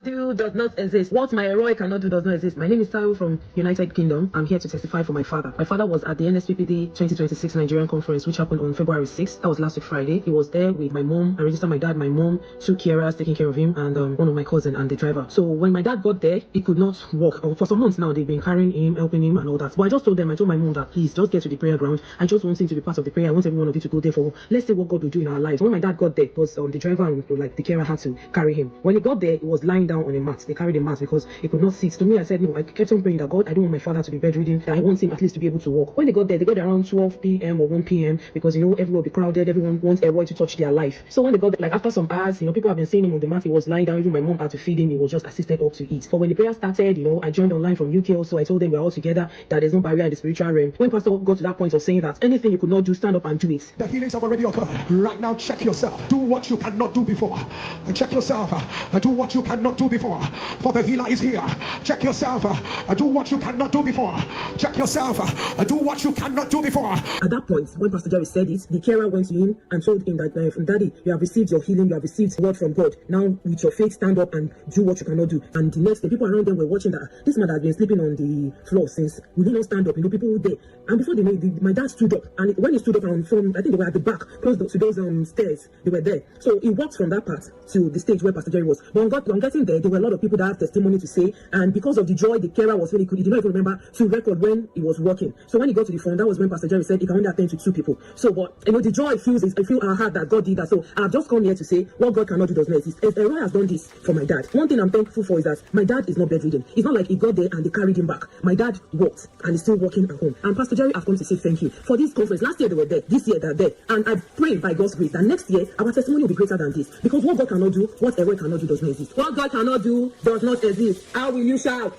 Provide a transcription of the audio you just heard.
Do does not exist. What my heroic cannot do does not exist. My name is Taiwo from United Kingdom. I'm here to testify for my father. My father was at the NSPPD 2026 Nigerian conference, which happened on February 6th. That was last week Friday. He was there with my mom. I registered my dad, my mom, two carers taking care of him, and one of my cousin and the driver. So when my dad got there, he could not walk. For some months now, they've been carrying him, helping him, and all that. But I told my mom that please just get to the prayer ground. I just want him to be part of the prayer. I want every one of you to go there for, let's see what God will do in our lives. When my dad got there, it was the driver and like the carer had to carry him. When he got there, he was lying down on a mat. They carried the mat because he could not sit. To me, I said no. I kept on praying that God, I don't want my father to be bedridden. I want him at least to be able to walk. When they got there around 12 p.m. or 1 p.m. because everyone will be crowded. Everyone wants a boy to touch their life. So when they got there, like after some hours, people have been seeing him on the mat. He was lying down. Even my mom had to feed him. He was just assisted up to eat. But when the prayer started, I joined online from UK also. I told them we're all together, that there's no barrier in the spiritual realm. When Pastor got to that point of saying that anything you could not do, stand up and do it. The healings have already occurred. Right now, check yourself. Do what you cannot do before. And check yourself. Do what you cannot do before. For the healer is here. Check yourself. Do what you cannot do before. Check yourself. Do what you cannot do before. At that point, when Pastor Jerry said it, the carer went to him and told him that, Daddy, you have received your healing. You have received word from God. Now, with your faith, stand up and do what you cannot do. And the next day, people around them were watching that this man had been sleeping on the floor since. We did not stand up. People were there. And before they made my dad stood up. And when he stood up from, I think they were at the back, close to those stairs. They were there. So he walked from that part to the stage where Pastor Jerry was. But on getting there were a lot of people that have testimony to say. And because of the joy the carer was feeling, he did not even remember to record when he was walking. So when he got to the front, that was when Pastor Jerry said he can only attend to 2 people. So, but the joy I feel our heart that God did that. So I've just come here to say what God cannot do does not exist. If Roy has done this for my dad, one thing I'm thankful for is that my dad is not bedridden. It's not like he got there and they carried him back. My dad walked and is still walking at home. And Pastor Jerry, I've come to say thank you for this conference. Last year they were there, this year they're there. And I pray by God's grace that next year our testimony will be greater than this. Because what God cannot do, what Roy cannot do does not exist. What God cannot do does not exist. How will you shout?